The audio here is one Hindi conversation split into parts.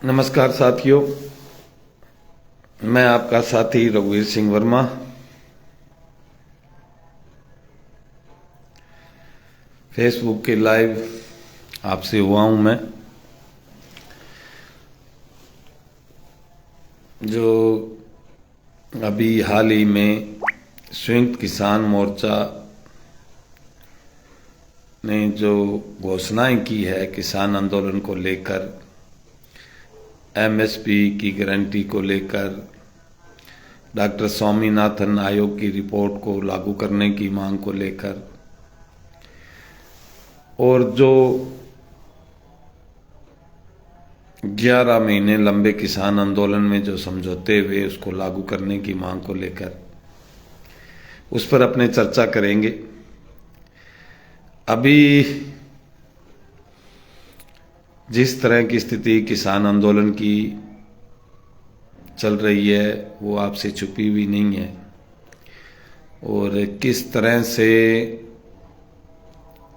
नमस्कार साथियों, मैं आपका साथी रघुवीर सिंह वर्मा। फेसबुक के लाइव आपसे हुआ हूं मैं। जो अभी हाल ही में संयुक्त किसान मोर्चा ने जो घोषणाएं की है किसान आंदोलन को लेकर, एमएसपी की गारंटी को लेकर, डॉक्टर स्वामीनाथन आयोग की रिपोर्ट को लागू करने की मांग को लेकर, और जो 11 महीने लंबे किसान आंदोलन में जो समझौते हुए उसको लागू करने की मांग को लेकर, उस पर अपने चर्चा करेंगे। अभी जिस तरह की स्थिति किसान आंदोलन की चल रही है वो आपसे छुपी हुई नहीं है, और किस तरह से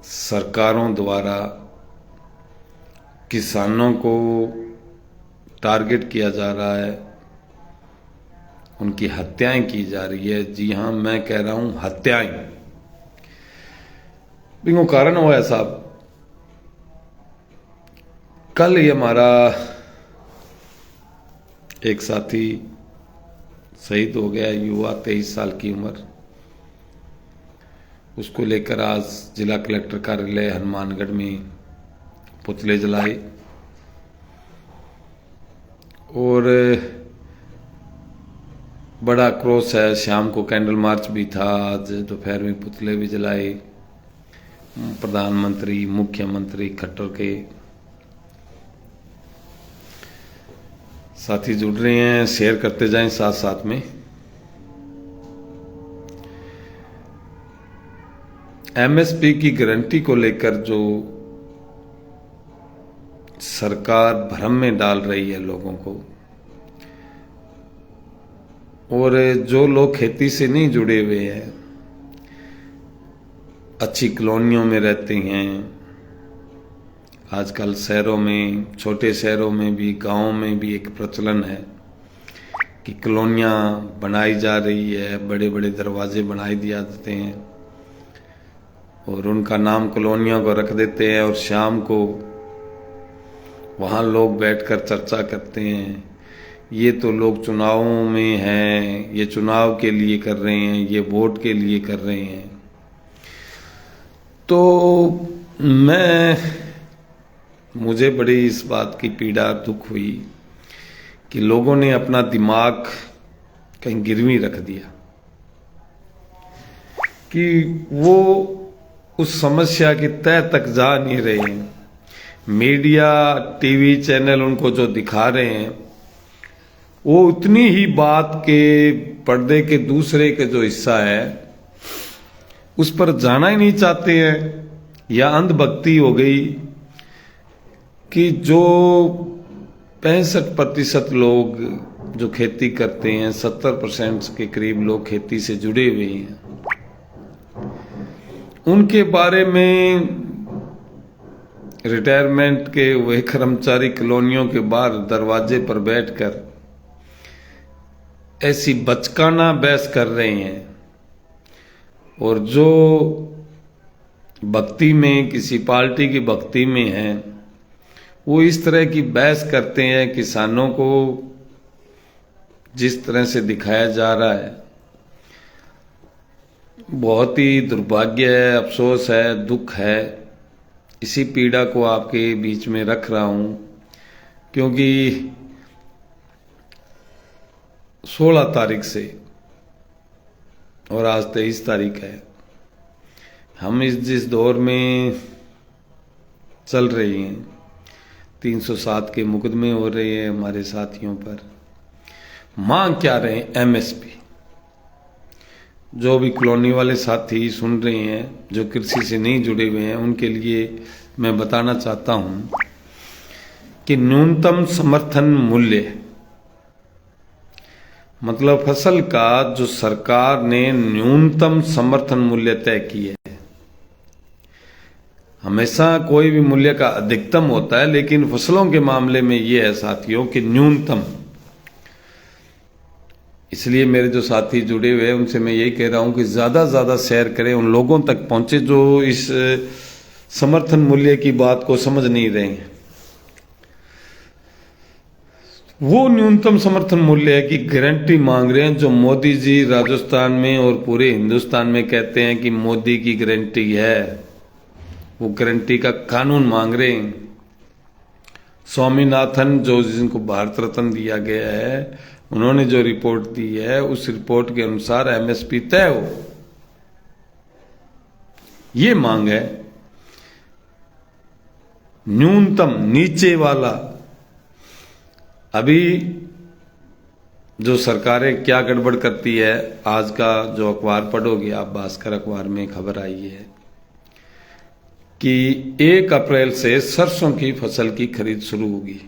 सरकारों द्वारा किसानों को टारगेट किया जा रहा है, उनकी हत्याएं की जा रही है। जी हां, मैं कह रहा हूं हत्याएं। बिल्कुल कारण हुआ है साहब। कल ही हमारा एक साथी शहीद हो गया, युवा 23 साल की उम्र। उसको लेकर आज जिला कलेक्टर कार्यालय हनुमानगढ़ में पुतले जलाए, और बड़ा आक्रोश है। शाम को कैंडल मार्च भी था, आज दोपहर में पुतले भी जलाए। प्रधानमंत्री, मुख्यमंत्री खट्टर के साथी जुड़ रहे हैं, शेयर करते जाएं साथ साथ में। एमएसपी की गारंटी को लेकर जो सरकार भ्रम में डाल रही है लोगों को, और जो लोग खेती से नहीं जुड़े हुए हैं, अच्छी कॉलोनियों में रहते हैं, आजकल शहरों में, छोटे शहरों में भी, गांवों में भी एक प्रचलन है कि कॉलोनियां बनाई जा रही है, बड़े बड़े दरवाजे बनाई दिया जाते हैं और उनका नाम कॉलोनियों को रख देते हैं, और शाम को वहां लोग बैठकर चर्चा करते हैं। ये तो लोग चुनावों में हैं, ये चुनाव के लिए कर रहे हैं, ये वोट के लिए कर रहे हैं। तो मुझे बड़ी इस बात की पीड़ा, दुख हुई कि लोगों ने अपना दिमाग कहीं गिरवी रख दिया कि वो उस समस्या की तह तक जा नहीं रहे हैं। मीडिया, टीवी चैनल उनको जो दिखा रहे हैं वो उतनी ही बात के पर्दे के दूसरे के जो हिस्सा है उस पर जाना ही नहीं चाहते हैं, या अंधभक्ति हो गई कि जो 65% लोग जो खेती करते हैं, 70% के करीब लोग खेती से जुड़े हुए हैं, उनके बारे में रिटायरमेंट के वह कर्मचारी कॉलोनियों के बाहर दरवाजे पर बैठकर ऐसी बचकाना बहस कर रहे हैं। और जो भक्ति में, किसी पार्टी की भक्ति में है, वो इस तरह की बहस करते हैं। किसानों को जिस तरह से दिखाया जा रहा है, बहुत ही दुर्भाग्य है, अफसोस है, दुख है। इसी पीड़ा को आपके बीच में रख रहा हूं, क्योंकि 16 तारीख से और आज 23 तारीख है, हम जिस दौर में चल रहे हैं, 307 के मुकदमे हो रहे हैं हमारे साथियों पर। मांग क्या रहे हैं? एमएसपी। जो भी कॉलोनी वाले साथी सुन रहे हैं, जो कृषि से नहीं जुड़े हुए हैं, उनके लिए मैं बताना चाहता हूं कि न्यूनतम समर्थन मूल्य, मतलब फसल का जो सरकार ने न्यूनतम समर्थन मूल्य तय किया है, हमेशा कोई भी मूल्य का अधिकतम होता है, लेकिन फसलों के मामले में ये है साथियों कि न्यूनतम। इसलिए मेरे जो साथी जुड़े हुए हैं उनसे मैं यही कह रहा हूं कि ज्यादा ज्यादा शेयर करें, उन लोगों तक पहुंचे जो इस समर्थन मूल्य की बात को समझ नहीं रहे हैं। वो न्यूनतम समर्थन मूल्य की गारंटी मांग रहे हैं जो मोदी जी राजस्थान में और पूरे हिंदुस्तान में कहते हैं कि मोदी की गारंटी है। वो गारंटी का कानून मांग रहे हैं। स्वामीनाथन जो जिनको भारत रत्न दिया गया है, उन्होंने जो रिपोर्ट दी है उस रिपोर्ट के अनुसार एमएसपी तय हो, ये मांग है। न्यूनतम नीचे वाला। अभी जो सरकारें क्या गड़बड़ करती है, आज का जो अखबार पढ़ोगे आप, भास्कर अखबार में खबर आई है कि 1 अप्रैल से सरसों की फसल की खरीद शुरू होगी।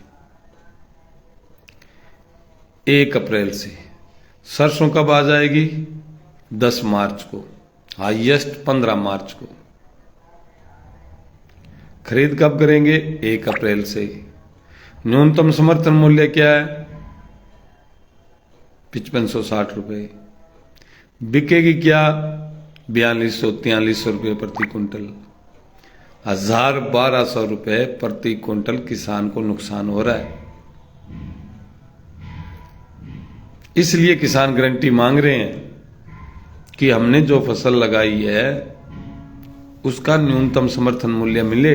1 अप्रैल से। सरसों कब आ जाएगी? 10 मार्च को, हाईएस्ट 15 मार्च को। खरीद कब करेंगे? 1 अप्रैल से। न्यूनतम समर्थन मूल्य क्या है? 5560 रुपए। बिकेगी क्या? 4200-4300 रुपये प्रति क्विंटल। 1200 रुपये प्रति क्विंटल किसान को नुकसान हो रहा है। इसलिए किसान गारंटी मांग रहे हैं कि हमने जो फसल लगाई है उसका न्यूनतम समर्थन मूल्य मिले।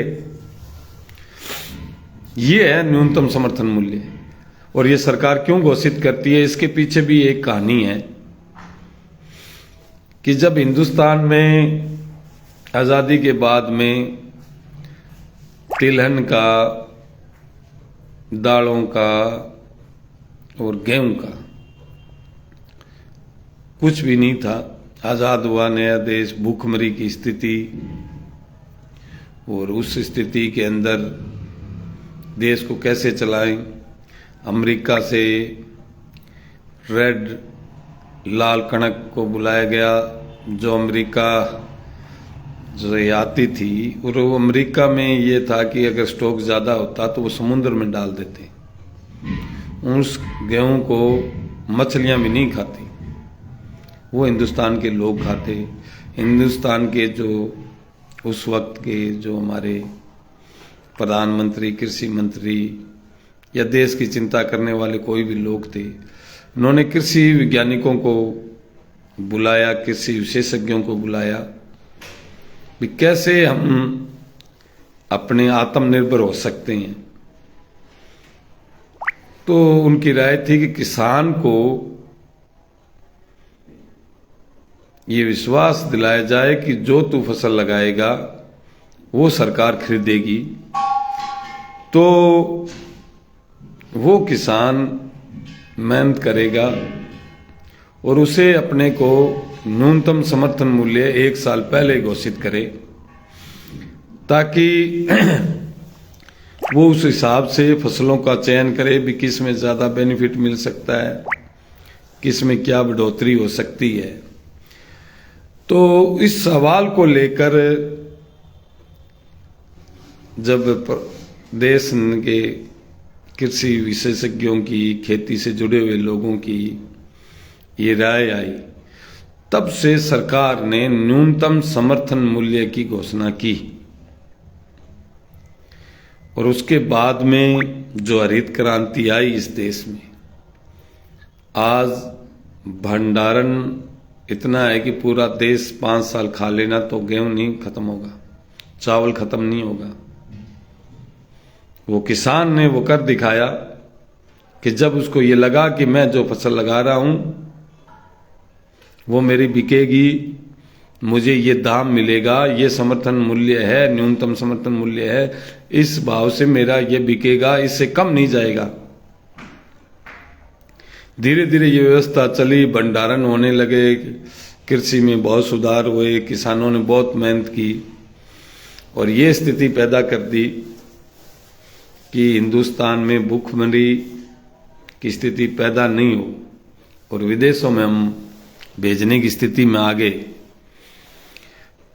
ये है न्यूनतम समर्थन मूल्य। और ये सरकार क्यों घोषित करती है, इसके पीछे भी एक कहानी है कि जब हिंदुस्तान में आजादी के बाद में तिलहन का, दालों का और गेहूं का कुछ भी नहीं था, आजाद हुआ नया देश, भूखमरी की स्थिति, और उस स्थिति के अंदर देश को कैसे चलाएं। अमेरिका से रेड लाल कणक को बुलाया गया, जो अमेरिका जो आती थी, और वो अमेरिका में ये था कि अगर स्टॉक ज़्यादा होता तो वो समुद्र में डाल देते। उस गेहूं को मछलियां भी नहीं खाती, वो हिंदुस्तान के लोग खाते। हिंदुस्तान के जो उस वक्त के जो हमारे प्रधानमंत्री, कृषि मंत्री या देश की चिंता करने वाले कोई भी लोग थे, उन्होंने कृषि वैज्ञानिकों को बुलाया, कृषि विशेषज्ञों को बुलाया कि कैसे हम अपने आत्मनिर्भर हो सकते हैं। तो उनकी राय थी कि किसान को ये विश्वास दिलाया जाए कि जो तू फसल लगाएगा वो सरकार खरीदेगी, तो वो किसान मेहनत करेगा और उसे अपने को न्यूनतम समर्थन मूल्य 1 साल पहले घोषित करे, ताकि वो उस हिसाब से फसलों का चयन करे भी किस में ज़्यादा बेनिफिट मिल सकता है, किस में क्या बढ़ोतरी हो सकती है। तो इस सवाल को लेकर जब देश के कृषि विशेषज्ञों की, खेती से जुड़े हुए लोगों की ये राय आई, तब से सरकार ने न्यूनतम समर्थन मूल्य की घोषणा की। और उसके बाद में जो हरित क्रांति आई इस देश में, आज भंडारण इतना है कि पूरा देश 5 साल खा लेना तो गेहूं नहीं खत्म होगा, चावल खत्म नहीं होगा। वो किसान ने वो कर दिखाया कि जब उसको ये लगा कि मैं जो फसल लगा रहा हूं वो मेरी बिकेगी, मुझे ये दाम मिलेगा, ये समर्थन मूल्य है, न्यूनतम समर्थन मूल्य है, इस भाव से मेरा ये बिकेगा, इससे कम नहीं जाएगा। धीरे धीरे ये व्यवस्था चली, भंडारण होने लगे, कृषि में बहुत सुधार हुए, किसानों ने बहुत मेहनत की और ये स्थिति पैदा कर दी कि हिंदुस्तान में भूखमरी की स्थिति पैदा नहीं हो और विदेशों में हम भेजने की स्थिति में आ गए।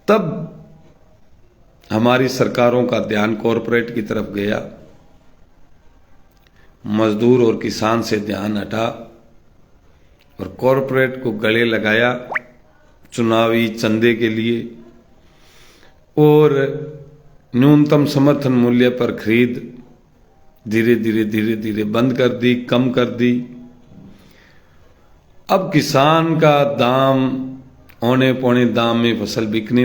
तब हमारी सरकारों का ध्यान कॉरपोरेट की तरफ गया, मजदूर और किसान से ध्यान हटा और कॉरपोरेट को गले लगाया चुनावी चंदे के लिए, और न्यूनतम समर्थन मूल्य पर खरीद धीरे धीरे बंद कर दी, कम कर दी। अब किसान का दाम औने पौने दाम में फसल बिकने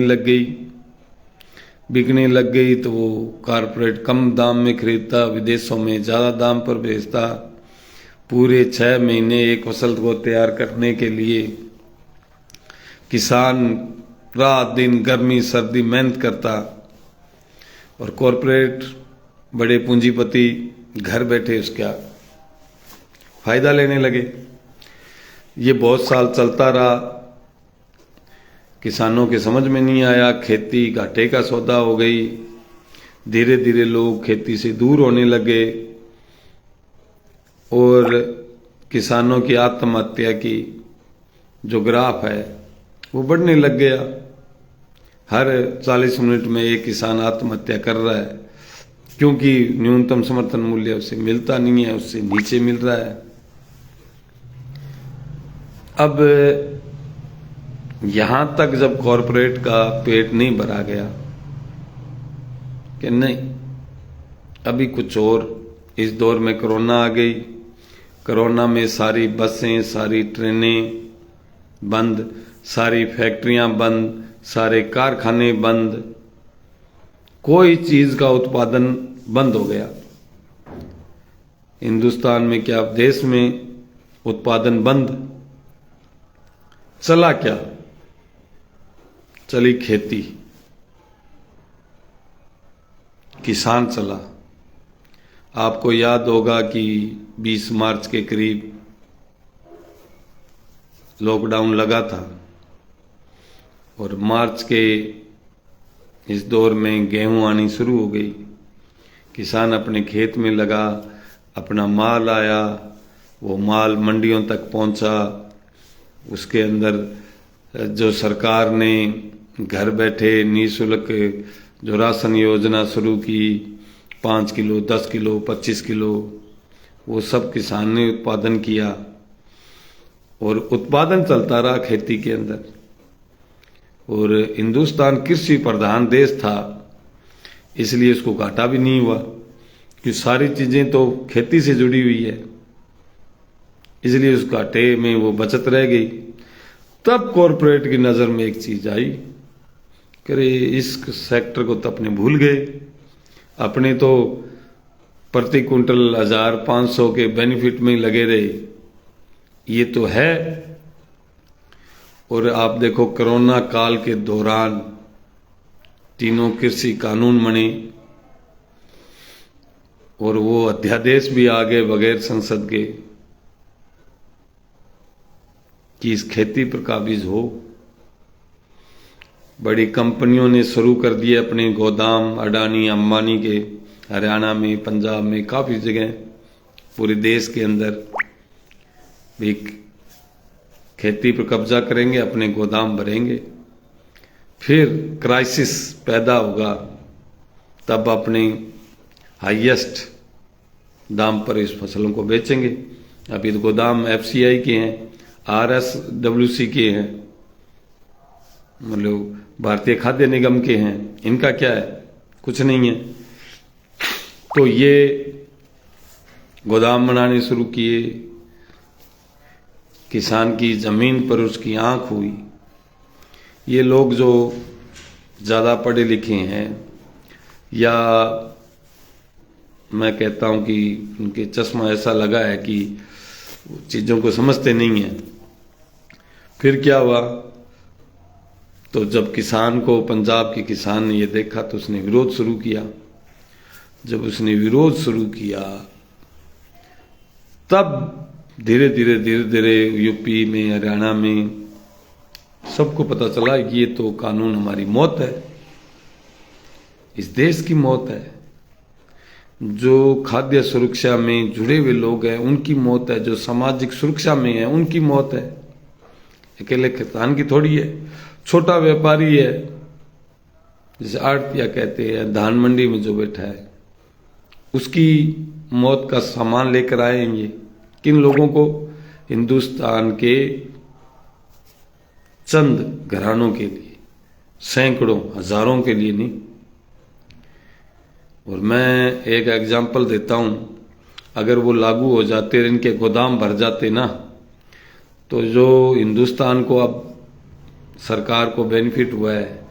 लग गई तो वो कॉरपोरेट कम दाम में खरीदता, विदेशों में ज़्यादा दाम पर बेचता। पूरे 6 महीने एक फसल को तैयार करने के लिए किसान रात दिन गर्मी सर्दी मेहनत करता, और कॉरपोरेट बड़े पूंजीपति घर बैठे उसका फायदा लेने लगे। ये बहुत साल चलता रहा, किसानों के समझ में नहीं आया, खेती घाटे का सौदा हो गई। धीरे धीरे लोग खेती से दूर होने लगे और किसानों की आत्महत्या की जो ग्राफ है वो बढ़ने लग गया। हर 40 मिनट में एक किसान आत्महत्या कर रहा है, क्योंकि न्यूनतम समर्थन मूल्य उससे मिलता नहीं है, उससे नीचे मिल रहा है। अब यहां तक जब कॉरपोरेट का पेट नहीं भरा गया कि नहीं अभी कुछ और, इस दौर में कोरोना आ गई। कोरोना में सारी बसें, सारी ट्रेनें बंद, सारी फैक्ट्रियां बंद, सारे कारखाने बंद, कोई चीज का उत्पादन बंद हो गया। हिंदुस्तान में क्या, देश में उत्पादन बंद। चला क्या? चली खेती, किसान चला। आपको याद होगा कि 20 मार्च के करीब लॉकडाउन लगा था, और मार्च के इस दौर में गेहूं आनी शुरू हो गई। किसान अपने खेत में लगा, अपना माल आया, वो माल मंडियों तक पहुंचा। उसके अंदर जो सरकार ने घर बैठे निःशुल्क जो राशन योजना शुरू की, 5 किलो, 10 किलो, 25 किलो, वो सब किसान ने उत्पादन किया, और उत्पादन चलता रहा खेती के अंदर। और हिंदुस्तान कृषि प्रधान देश था, इसलिए उसको घाटा भी नहीं हुआ, कि सारी चीजें तो खेती से जुड़ी हुई है, इसलिए उस घाटे में वो बचत रह गई। तब कॉरपोरेट की नजर में एक चीज आई, करे इस सेक्टर को तो अपने भूल गए, अपने तो प्रति क्विंटल 1500 के बेनिफिट में लगे रहे, ये तो है। और आप देखो कोरोना काल के दौरान तीनों कृषि कानून बने, और वो अध्यादेश भी आ गए बगैर संसद के कि इस खेती पर काबिज हो। बड़ी कंपनियों ने शुरू कर दिए अपने गोदाम, अडानी अंबानी के, हरियाणा में, पंजाब में, काफी जगह पूरे देश के अंदर भी खेती पर कब्जा करेंगे, अपने गोदाम भरेंगे। फिर क्राइसिस पैदा होगा, तब अपने हाईएस्ट दाम पर इस फसलों को बेचेंगे। अभी तो गोदाम FCI के हैं, RSWC के हैं, मतलब भारतीय खाद्य निगम के हैं। इनका क्या है? कुछ नहीं है। तो ये गोदाम बनाने शुरू किए, किसान की जमीन पर उसकी आंख हुई। ये लोग जो ज्यादा पढ़े लिखे हैं, या मैं कहता हूं कि उनके चश्मा ऐसा लगा है कि चीजों को समझते नहीं है। फिर क्या हुआ, तो जब किसान को, पंजाब के किसान ने ये देखा तो उसने विरोध शुरू किया। जब उसने विरोध शुरू किया तब धीरे धीरे यूपी में, हरियाणा में सबको पता चला कि ये तो कानून हमारी मौत है, इस देश की मौत है। जो खाद्य सुरक्षा में जुड़े हुए लोग हैं उनकी मौत है, जो सामाजिक सुरक्षा में है उनकी मौत है। अकेले किसान की थोड़ी है, छोटा व्यापारी है जैसे आड़तिया कहते हैं, धान मंडी में जो बैठा है, उसकी मौत का सामान लेकर आएंगे किन लोगों को? हिंदुस्तान के चंद घरानों के लिए, सैकड़ों हजारों के लिए नहीं। और मैं एक एग्जाम्पल देता हूं, अगर वो लागू हो जाते, इनके गोदाम भर जाते ना, तो जो हिंदुस्तान को अब सरकार को बेनिफिट हुआ है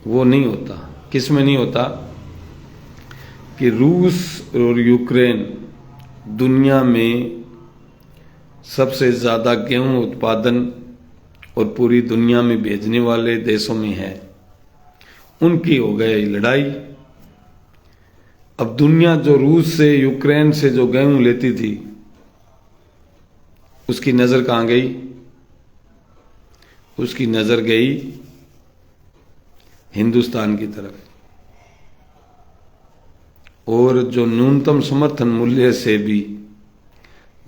वो नहीं होता। किस में नहीं होता? कि रूस और यूक्रेन दुनिया में सबसे ज्यादा गेहूं उत्पादन और पूरी दुनिया में भेजने वाले देशों में है, उनकी हो गई लड़ाई। अब दुनिया जो रूस से, यूक्रेन से जो गेहूं लेती थी, उसकी नजर कहां गई? उसकी नजर गई हिंदुस्तान की तरफ। और जो न्यूनतम समर्थन मूल्य से भी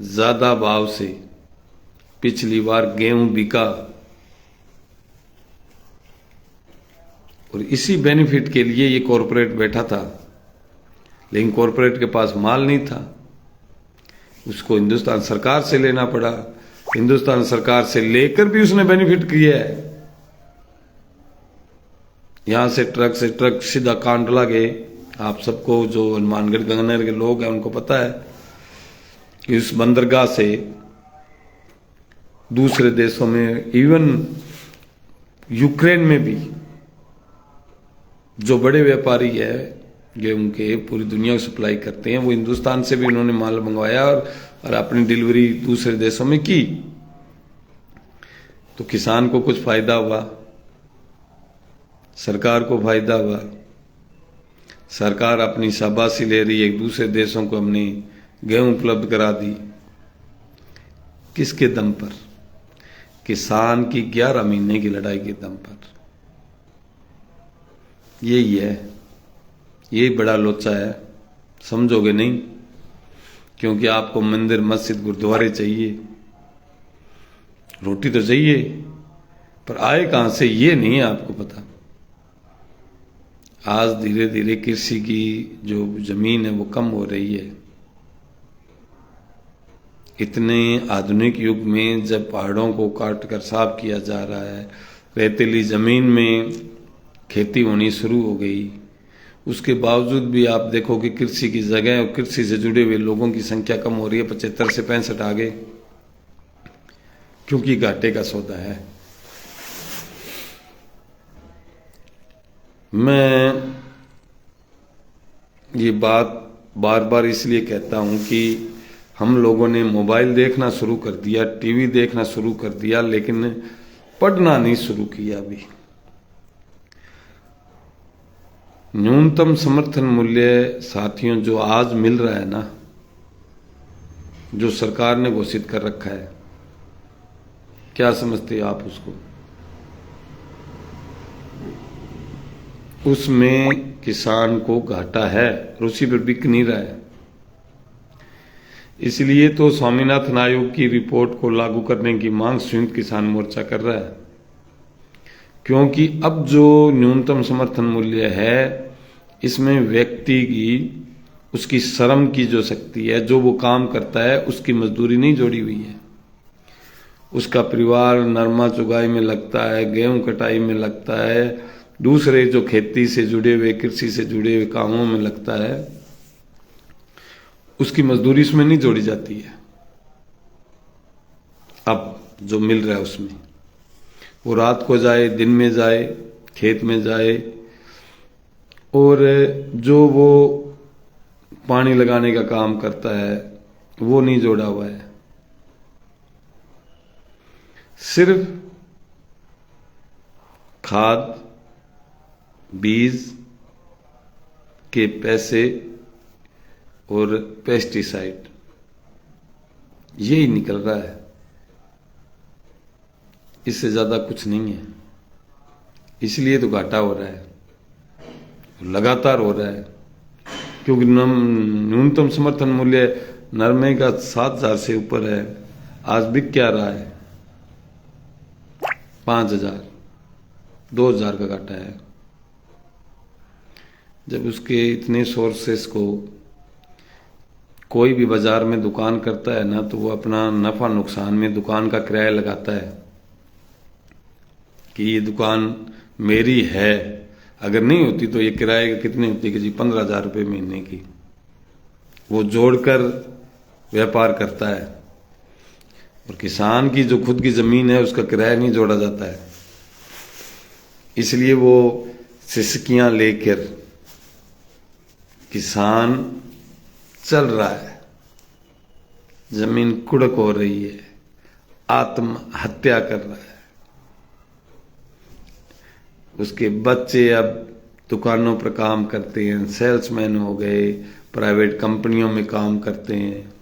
ज्यादा भाव से पिछली बार गेहूं बिका, और इसी बेनिफिट के लिए ये कॉरपोरेट बैठा था, लेकिन कॉरपोरेट के पास माल नहीं था, उसको हिंदुस्तान सरकार से लेना पड़ा। हिंदुस्तान सरकार से लेकर भी उसने बेनिफिट किया है। यहां से ट्रक सीधा कांडला गए। आप सबको, जो हनुमानगढ़ गंगानगर के लोग हैं, उनको पता है कि उस बंदरगाह से दूसरे देशों में, इवन यूक्रेन में भी जो बड़े व्यापारी है गेहूं के, पूरी दुनिया को सप्लाई करते हैं, वो हिंदुस्तान से भी उन्होंने माल मंगवाया और अपनी डिलीवरी दूसरे देशों में की। तो किसान को कुछ फायदा हुआ, सरकार को फायदा हुआ। सरकार अपनी शाबाशी ले रही है, एक दूसरे देशों को हमने गेहूं उपलब्ध करा दी। किसके दम पर? किसान की 11 महीने की लड़ाई के दम पर। यही है, यही बड़ा लोचा है। समझोगे नहीं, क्योंकि आपको मंदिर, मस्जिद, गुरुद्वारे चाहिए, रोटी तो चाहिए, पर आए कहां से ये नहीं है आपको पता। आज धीरे धीरे कृषि की जो जमीन है वो कम हो रही है। इतने आधुनिक युग में जब पहाड़ों को काट कर साफ किया जा रहा है, रेतीली जमीन में खेती होनी शुरू हो गई, उसके बावजूद भी आप देखो कि कृषि की जगह और कृषि से जुड़े हुए लोगों की संख्या कम हो रही है। 75 से 65 आ गए, क्योंकि घाटे का सौदा है। मैं ये बात बार बार इसलिए कहता हूं कि हम लोगों ने मोबाइल देखना शुरू कर दिया, टीवी देखना शुरू कर दिया, लेकिन पढ़ना नहीं शुरू किया। अभी न्यूनतम समर्थन मूल्य साथियों जो आज मिल रहा है ना, जो सरकार ने घोषित कर रखा है, क्या समझते हैं आप उसको? उसमें किसान को घाटा है, उसी पर बिक नहीं रहा है। इसलिए तो स्वामीनाथन आयोग की रिपोर्ट को लागू करने की मांग संयुक्त किसान मोर्चा कर रहा है, क्योंकि अब जो न्यूनतम समर्थन मूल्य है, इसमें व्यक्ति की, उसकी श्रम की जो शक्ति है, जो वो काम करता है, उसकी मजदूरी नहीं जोड़ी हुई है। उसका परिवार नरमा चुगाई में लगता है, गेहूं कटाई में लगता है, दूसरे जो खेती से जुड़े हुए, कृषि से जुड़े हुए कामों में लगता है, उसकी मजदूरी इसमें नहीं जोड़ी जाती है। अब जो मिल रहा है उसमें, वो रात को जाए, दिन में जाए, खेत में जाए, और जो वो पानी लगाने का काम करता है वो नहीं जोड़ा हुआ है। सिर्फ खाद, बीज के पैसे और पेस्टिसाइड, यही निकल रहा है, इससे ज्यादा कुछ नहीं है। इसलिए तो घाटा हो रहा है, लगातार हो रहा है, क्योंकि न्यूनतम समर्थन मूल्य नरमे का 7,000 से ऊपर है। आज बिक क्या रहा है? 5,000, 2,000 का घाटा है। जब उसके इतने सोर्सेस को कोई भी बाजार में दुकान करता है ना, तो वो अपना नफा नुकसान में दुकान का किराया लगाता है कि ये दुकान मेरी है। अगर नहीं होती तो ये किराए कितनी होती कि जी 15,000 रुपये महीने की, वो जोड़कर व्यापार करता है। और किसान की जो खुद की जमीन है उसका किराया नहीं जोड़ा जाता है, इसलिए वो सिसकियां लेकर किसान चल रहा है, जमीन कुड़क हो रही है, आत्महत्या कर रहा है। उसके बच्चे अब दुकानों पर काम करते हैं, सेल्समैन हो गए, प्राइवेट कंपनियों में काम करते हैं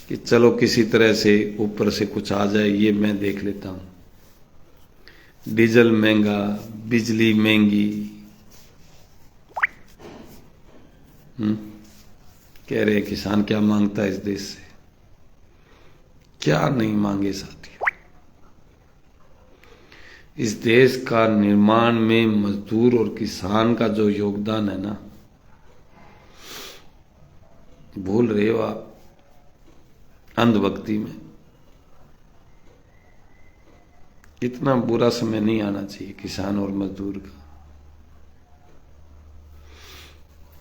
कि चलो किसी तरह से ऊपर से कुछ आ जाए, ये मैं देख लेता हूं। डीजल महंगा, बिजली महंगी, कह रहे किसान क्या मांगता है इस देश से, क्या नहीं मांगे साथियों। इस देश का निर्माण में मजदूर और किसान का जो योगदान है ना, भूल रहे हो आप अंधभक्ति में। इतना बुरा समय नहीं आना चाहिए किसान और मजदूर का,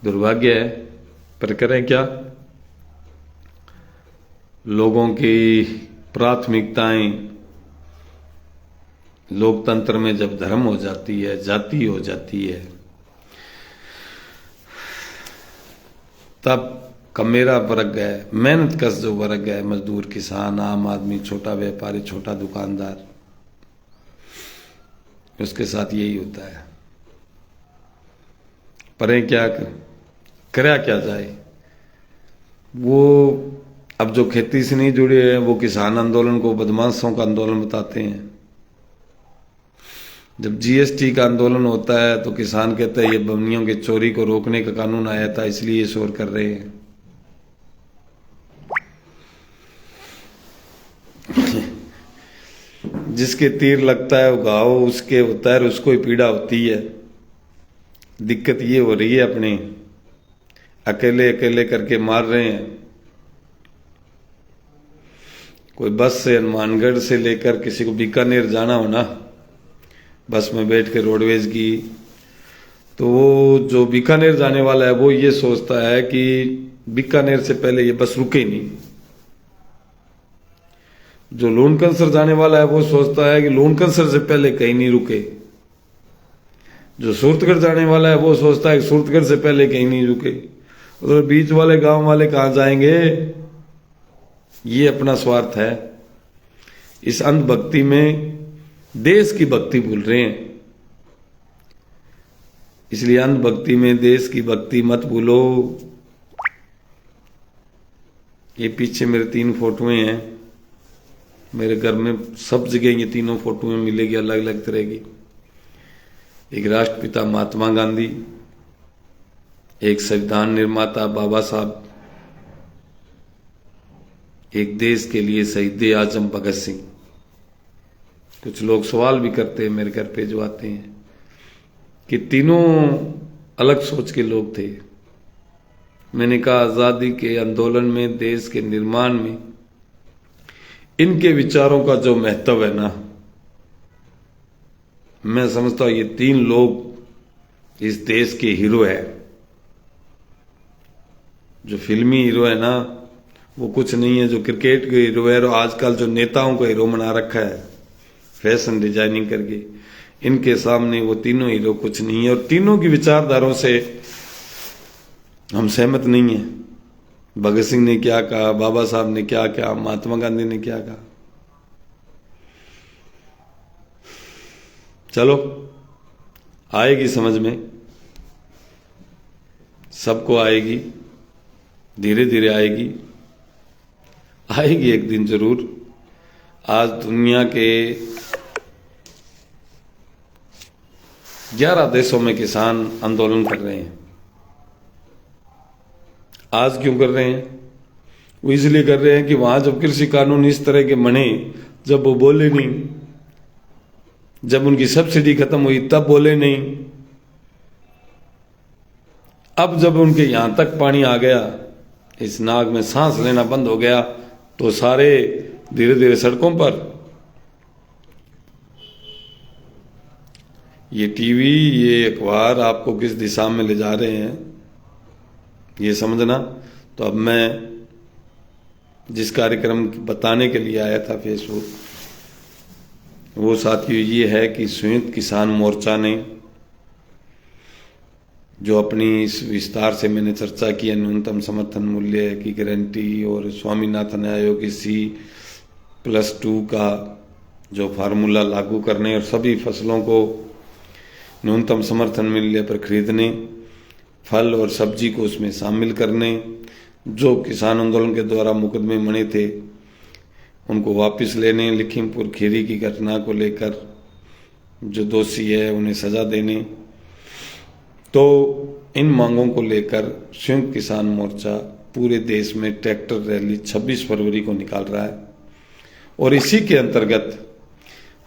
दुर्भाग्य है। पर करें क्या, लोगों की प्राथमिकताएं लोकतंत्र में जब धर्म हो जाती है, जाति हो जाती है, तब कमेरा वर्ग है, मेहनत कश जो वर्ग है, मजदूर, किसान, आम आदमी, छोटा व्यापारी, छोटा दुकानदार, उसके साथ यही होता है। पर क्या करा क्या जाए। वो अब जो खेती से नहीं जुड़े हैं वो किसान आंदोलन को बदमाशों का आंदोलन बताते हैं। जब जीएसटी का आंदोलन होता है तो किसान कहते हैं ये बमनियों की चोरी को रोकने का कानून आया था इसलिए ये शोर कर रहे हैं। जिसके तीर लगता है वो घाव उसके होता है, उसको ही पीड़ा होती है। दिक्कत ये हो रही है अपने अकेले अकेले करके मार रहे हैं। कोई बस से हनुमानगढ़ से लेकर किसी को बीकानेर जाना हो ना, बस में बैठ के रोडवेज की, तो वो जो बीकानेर जाने वाला है वो ये सोचता है कि बीकानेर से पहले ये बस रुके नहीं। जो लूणकंसर जाने वाला है वो सोचता है कि लूणकंसर से पहले कहीं नहीं रुके। जो सूरतगढ़ जाने वाला है वो सोचता है कि सूरतगढ़ से पहले कहीं नहीं रुके। उधर बीच वाले गांव वाले कहां जाएंगे, ये अपना स्वार्थ है। इस अंधभक्ति में देश की भक्ति भूल रहे हैं, इसलिए अंधभक्ति में देश की भक्ति मत भूलो। ये पीछे मेरे 3 फोटोएं हैं, मेरे घर में सब जगह ये तीनों फोटोएं मिलेगी अलग अलग तरह की। एक राष्ट्रपिता महात्मा गांधी, एक संविधान निर्माता बाबा साहब, एक देश के लिए शहीद आजम भगत सिंह। कुछ लोग सवाल भी करते हैं मेरे घर पे जो आते हैं कि तीनों अलग सोच के लोग थे। मैंने कहा आजादी के आंदोलन में, देश के निर्माण में इनके विचारों का जो महत्व है ना, मैं समझता हूं ये 3 लोग इस देश के हीरो है। जो फिल्मी हीरो है ना वो कुछ नहीं है, जो क्रिकेट के हीरो है, और आजकल जो नेताओं को हीरो बना रखा है फैशन डिजाइनिंग करके, इनके सामने वो तीनों हीरो कुछ नहीं है। और तीनों की विचारधाराओं से हम सहमत नहीं है। भगत सिंह ने क्या कहा, बाबा साहब ने क्या कहा, महात्मा गांधी ने क्या कहा, चलो आएगी समझ में, सबको आएगी, धीरे धीरे आएगी, आएगी एक दिन जरूर। आज दुनिया के 11 देशों में किसान आंदोलन कर रहे हैं। आज क्यों कर रहे हैं? वो इसलिए कर रहे हैं कि वहां जब कृषि कानून इस तरह के बने, जब वो बोले नहीं, जब उनकी सब्सिडी खत्म हुई तब बोले नहीं, अब जब उनके यहां तक पानी आ गया, इस नाक में सांस लेना बंद हो गया, तो सारे धीरे धीरे सड़कों पर। ये टीवी, ये अखबार आपको किस दिशा में ले जा रहे हैं ये समझना। तो अब मैं जिस कार्यक्रम बताने के लिए आया था फेसबुक, वो साथियों ये है कि संयुक्त किसान मोर्चा ने जो अपनी इस विस्तार से मैंने चर्चा की है, न्यूनतम समर्थन मूल्य की गारंटी और स्वामीनाथन आयोग की C+2 का जो फार्मूला लागू करने और सभी फसलों को न्यूनतम समर्थन मूल्य पर खरीदने, फल और सब्जी को उसमें शामिल करने, जो किसान आंदोलन के द्वारा मुकदमे बने थे उनको वापस लेने, लखीमपुर खीरी की घटना को लेकर जो दोषी है उन्हें सजा देने। तो इन मांगों को लेकर संयुक्त किसान मोर्चा पूरे देश में ट्रैक्टर रैली 26 फरवरी को निकाल रहा है। और इसी के अंतर्गत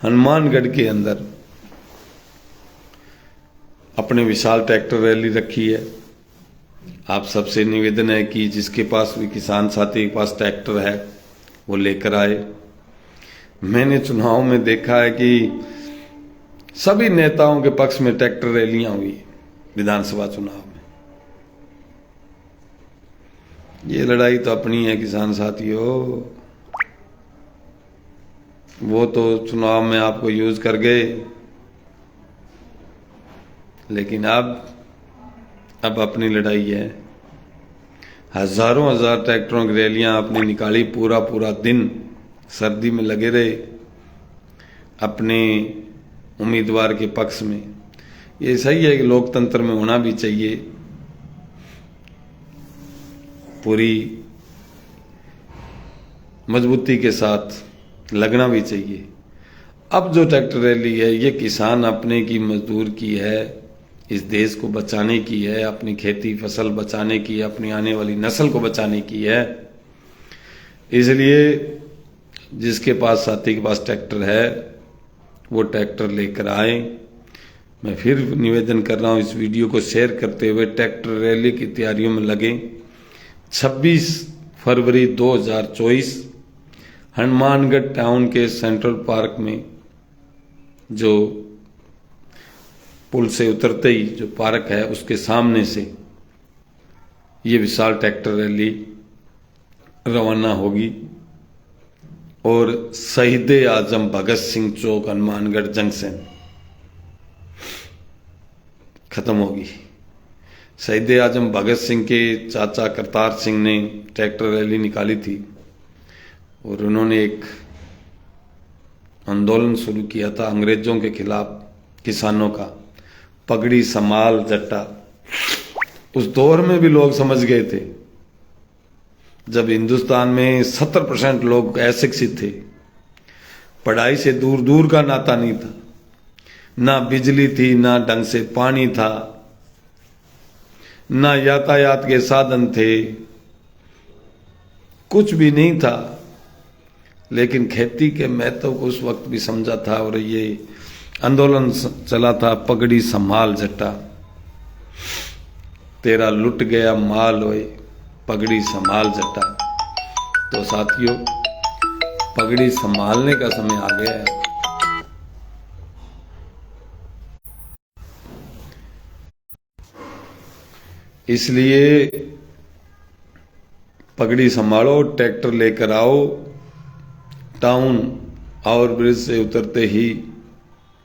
हनुमानगढ़ के अंदर अपने विशाल ट्रैक्टर रैली रखी है। आप सबसे निवेदन है कि जिसके पास भी किसान साथी के पास ट्रैक्टर है वो लेकर आए। मैंने चुनाव में देखा है कि सभी नेताओं के पक्ष में ट्रैक्टर रैलियां हुई विधानसभा चुनाव में। ये लड़ाई तो अपनी है किसान साथियों, वो तो चुनाव में आपको यूज कर गए, लेकिन अब अपनी लड़ाई है। हजारों हजार ट्रैक्टरों की रैलियां आपने निकाली, पूरा पूरा दिन सर्दी में लगे रहे अपने उम्मीदवार के पक्ष में। ये सही है कि लोकतंत्र में होना भी चाहिए, पूरी मजबूती के साथ लगना भी चाहिए। अब जो ट्रैक्टर रैली है ये किसान अपने की मजदूर की है, इस देश को बचाने की है, अपनी खेती फसल बचाने की है, अपनी आने वाली नस्ल को बचाने की है। इसलिए जिसके पास साथी के पास ट्रैक्टर है वो ट्रैक्टर लेकर आए। मैं फिर निवेदन कर रहा हूं, इस वीडियो को शेयर करते हुए ट्रैक्टर रैली की तैयारियों में लगे। 26 फरवरी 2024 हनुमानगढ़ टाउन के सेंट्रल पार्क में, जो पुल से उतरते ही जो पार्क है उसके सामने से ये विशाल ट्रैक्टर रैली रवाना होगी और शहीद आजम भगत सिंह चौक हनुमानगढ़ जंक्शन खत्म होगी। शहीद आजम भगत सिंह के चाचा करतार सिंह ने ट्रैक्टर रैली निकाली थी और उन्होंने एक आंदोलन शुरू किया था अंग्रेजों के खिलाफ, किसानों का, पगड़ी संभाल जट्टा। उस दौर में भी लोग समझ गए थे, जब हिंदुस्तान में 70% लोग अशिक्षित थे, पढ़ाई से दूर दूर का नाता नहीं था, ना बिजली थी, ना ढंग से पानी था, ना यातायात के साधन थे, कुछ भी नहीं था। लेकिन खेती के महत्व को उस वक्त भी समझा था और ये आंदोलन चला था, पगड़ी संभाल जट्टा, तेरा लुट गया माल होए, पगड़ी संभाल जट्टा। तो साथियों, पगड़ी संभालने का समय आ गया है। इसलिए पगड़ी संभालो, ट्रैक्टर लेकर आओ। टाउन और ब्रिज से उतरते ही,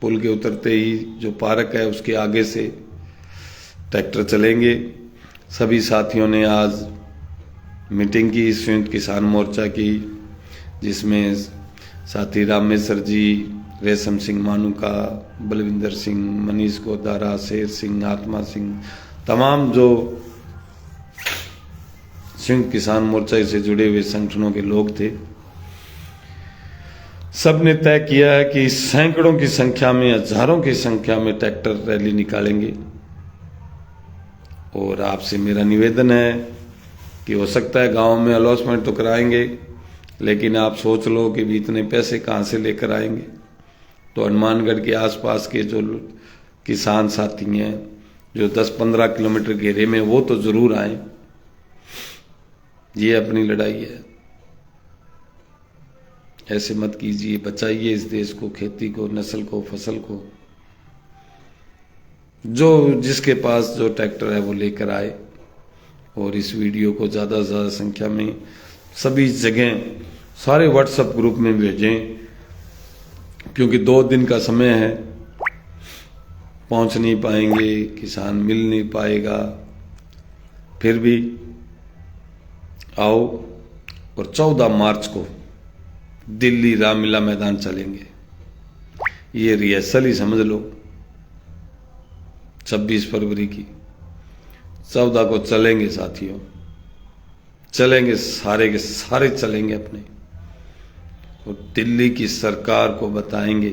पुल के उतरते ही जो पार्क है उसके आगे से ट्रैक्टर चलेंगे। सभी साथियों ने आज मीटिंग की संयुक्त किसान मोर्चा की, जिसमें साथी रामेश्वर जी, रेशम सिंह मानुका, बलविंदर सिंह, मनीष गोदारा, शेर सिंह, आत्मा सिंह, तमाम जो संयुक्त किसान मोर्चा से जुड़े हुए संगठनों के लोग थे। सब ने तय किया है कि सैकड़ों की संख्या में, हजारों की संख्या में ट्रैक्टर रैली निकालेंगे। और आपसे मेरा निवेदन है कि हो सकता है गांव में अलॉटमेंट तो कराएंगे, लेकिन आप सोच लो कि भी इतने पैसे कहां से लेकर आएंगे। तो हनुमानगढ़ के आसपास के जो किसान साथी हैं, जो 10-15 किलोमीटर घेरे में, वो तो जरूर आए। ये अपनी लड़ाई है। ऐसे मत कीजिए, बचाइए इस देश को, खेती को, नस्ल को, फसल को। जो जिसके पास जो ट्रैक्टर है वो लेकर आए और इस वीडियो को ज़्यादा से ज़्यादा संख्या में सभी जगह सारे व्हाट्सएप ग्रुप में भेजें, क्योंकि 2 दिन का समय है, पहुंच नहीं पाएंगे, किसान मिल नहीं पाएगा। फिर भी आओ और 14 मार्च को दिल्ली रामलीला मैदान चलेंगे। ये रिहर्सल ही समझ लो 26 फरवरी की। 14 को चलेंगे साथियों, चलेंगे, सारे के सारे चलेंगे अपने, और दिल्ली की सरकार को बताएंगे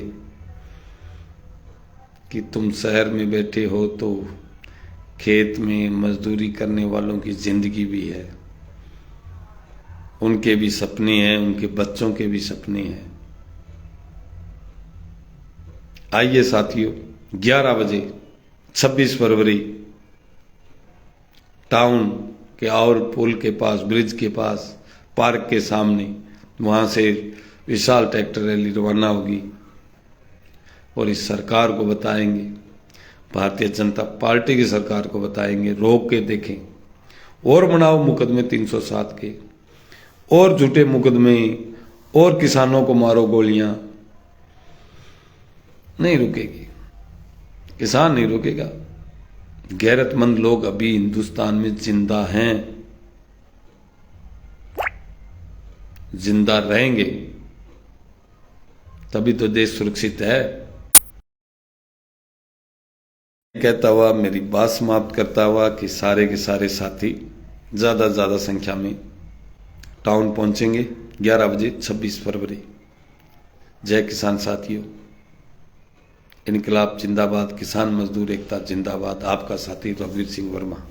कि तुम शहर में बैठे हो तो खेत में मजदूरी करने वालों की जिंदगी भी है, उनके भी सपने हैं, उनके बच्चों के भी सपने हैं। आइए साथियों, 11 बजे 26 फरवरी टाउन के और पुल के पास, ब्रिज के पास, पार्क के सामने, वहां से विशाल ट्रैक्टर रैली रवाना होगी और इस सरकार को बताएंगे, भारतीय जनता पार्टी की सरकार को बताएंगे, रोक के देखें और बनाओ मुकदमे 307 के, और झूठे मुकदमे, और किसानों को मारो गोलियां। नहीं रुकेगी, किसान नहीं रुकेगा। गैरतमंद लोग अभी हिंदुस्तान में जिंदा हैं, जिंदा रहेंगे तभी तो देश सुरक्षित है। कहता हुआ मेरी बात समाप्त करता हुआ कि सारे के सारे साथी ज्यादा से ज्यादा संख्या में टाउन पहुंचेंगे 11 बजे 26 फरवरी। जय किसान साथियों, इनकलाब जिंदाबाद, किसान मजदूर एकता जिंदाबाद। आपका साथी रघुवीर सिंह वर्मा।